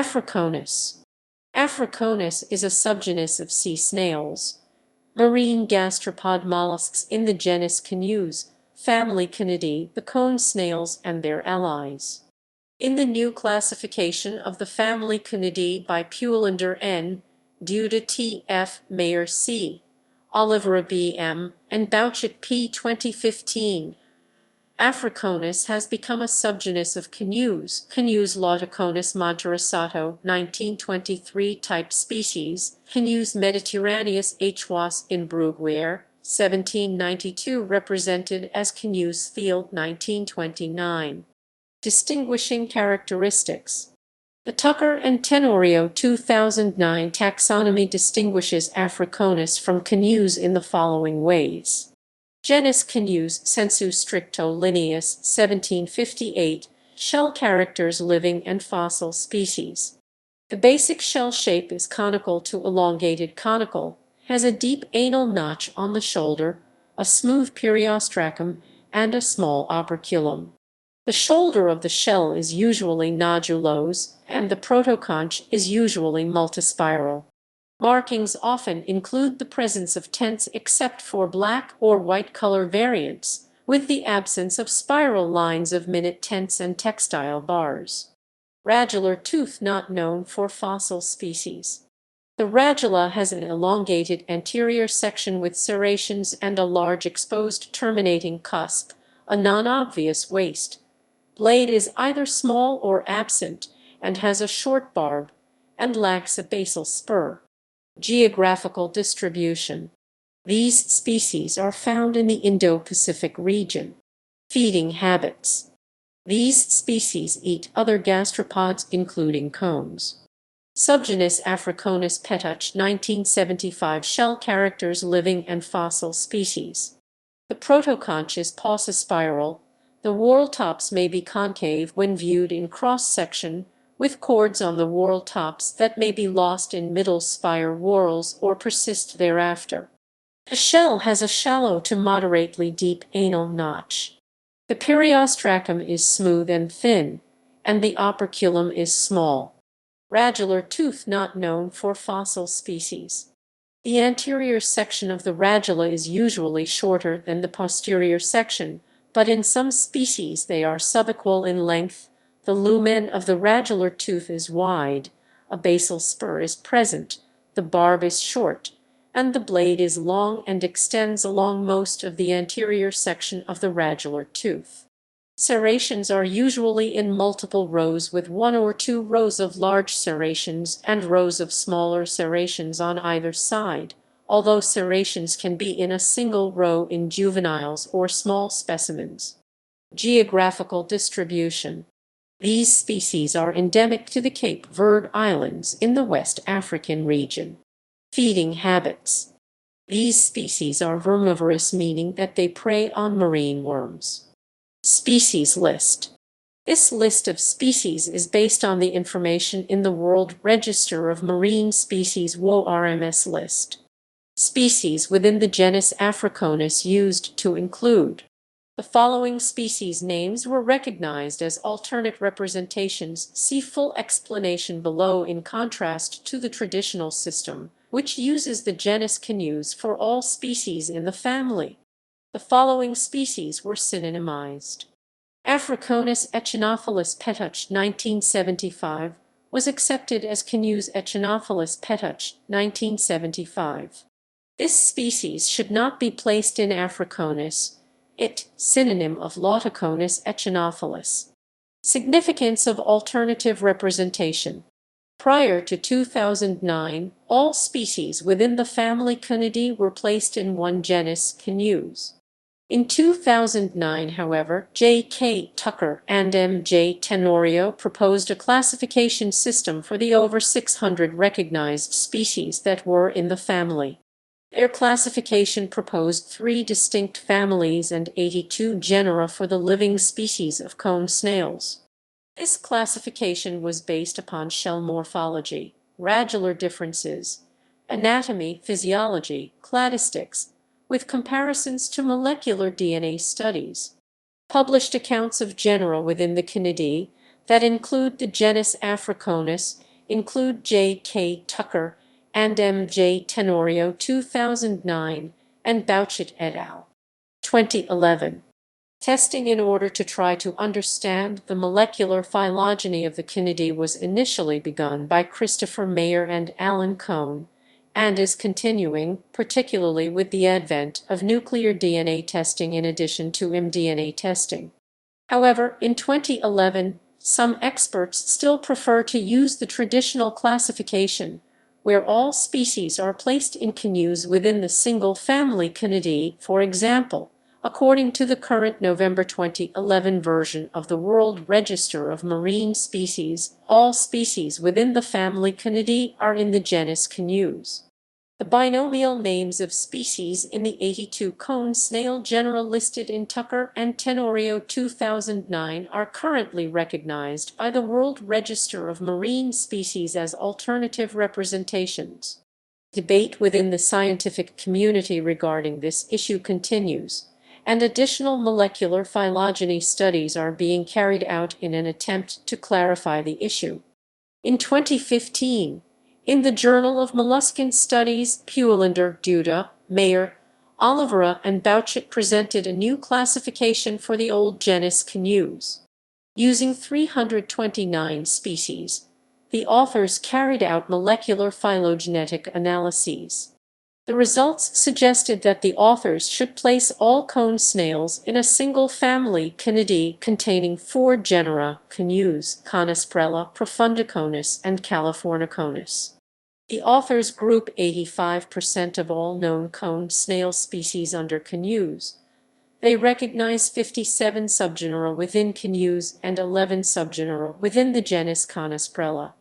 Africonus. Africonus is a subgenus of sea snails, marine gastropod mollusks in the genus Conus, family Conidae, the cone snails and their allies. In the new classification of the family Conidae by Puillandre N, Duda T.F, Meyer C, Olivera B.M, and Bouchet P 2015, Africonus has become a subgenus of Conus. Conus Lautoconus Monterosato 1923 type species, Conus mediterraneus Hwass in Bruguière 1792 represented as Conus Thiele 1929. Distinguishing characteristics. The Tucker and Tenorio 2009 taxonomy distinguishes Africonus from Conus in the following ways. Genus Conus sensu stricto lineus 1758, shell characters living and fossil species. The basic shell shape is conical to elongated conical, has a deep anal notch on the shoulder, a smooth periostracum, and a small operculum. The shoulder of the shell is usually nodulose, and the protoconch is usually multispiral. Markings often include the presence of tents except for black or white color variants, with the absence of spiral lines of minute tents and textile bars. Radular tooth not known for fossil species. The radula has an elongated anterior section with serrations and a large exposed terminating cusp, a non-obvious waist. Blade is either small or absent and has a short barb, and lacks a basal spur. Geographical distribution. These species are found in the Indo-Pacific region. Feeding habits. These species eat other gastropods including cones. Subgenus Africonus Petach 1975 shell characters living and fossil species. The protoconch is paucispiral. The whorl tops may be concave when viewed in cross-section, with cords on the whorl tops that may be lost in middle spire whorls or persist thereafter. The shell has a shallow to moderately deep anal notch. The periostracum is smooth and thin, and the operculum is small. Radular tooth not known for fossil species. The anterior section of the radula is usually shorter than the posterior section, but in some species they are subequal in length. The lumen of the radular tooth is wide, a basal spur is present, the barb is short, and the blade is long and extends along most of the anterior section of the radular tooth. Serrations are usually in multiple rows with one or two rows of large serrations and rows of smaller serrations on either side, although serrations can be in a single row in juveniles or small specimens. Geographical distribution. These species are endemic to the Cape Verde Islands in the West African region. Feeding habits. These species are vermivorous, meaning that they prey on marine worms. Species list. This list of species is based on the information in the World Register of Marine Species WORMS list. Species within the genus Africonus used to include. The following species names were recognized as alternate representations. See full explanation below in contrast to the traditional system, which uses the genus Conus for all species in the family. The following species were synonymized. Africonus echinophilis petach 1975 was accepted as Conus echinophilis petach 1975. This species should not be placed in Africonus. Synonym of Lautoconus echinophilis. Significance of alternative representation. Prior to 2009, all species within the family Conidae were placed in one genus, Conus. In 2009, however, J.K. Tucker and M.J. Tenorio proposed a classification system for the over 600 recognized species that were in the family. Their classification proposed 3 distinct families and 82 genera for the living species of cone snails. This classification was based upon shell morphology, radular differences, anatomy, physiology, cladistics, with comparisons to molecular DNA studies. Published accounts of genera within the Conidae that include the genus Africonus include J. K. Tucker and M. J. Tenorio 2009 and Bouchet et al. 2011. Testing in order to try to understand the molecular phylogeny of the Conidae was initially begun by Christopher Meyer and Alan Cohn, and is continuing, particularly with the advent of nuclear DNA testing in addition to mDNA testing. However, in 2011, some experts still prefer to use the traditional classification, where all species are placed in canoes within the single family Conidae, for example, according to the current November 2011 version of the World Register of Marine Species. All species within the family Conidae are in the genus Conus. The binomial names of species in the 82 cone snail genera listed in Tucker and Tenorio 2009 are currently recognized by the World Register of Marine Species as alternative representations. Debate within the scientific community regarding this issue continues, and additional molecular phylogeny studies are being carried out in an attempt to clarify the issue. In 2015, in the Journal of Molluscan Studies, Puillandre, Duda, Meyer, Olivera, and Bouchet presented a new classification for the old genus Conus. Using 329 species, the authors carried out molecular phylogenetic analyses. The results suggested that the authors should place all cone snails in a single family Conidae containing 4 genera: Conus, Canisprella, Profundiconus, and Californiconus. The authors group 85% of all known cone snail species under Conus. They recognize 57 subgenera within Conus and 11 subgenera within the genus Canisprella.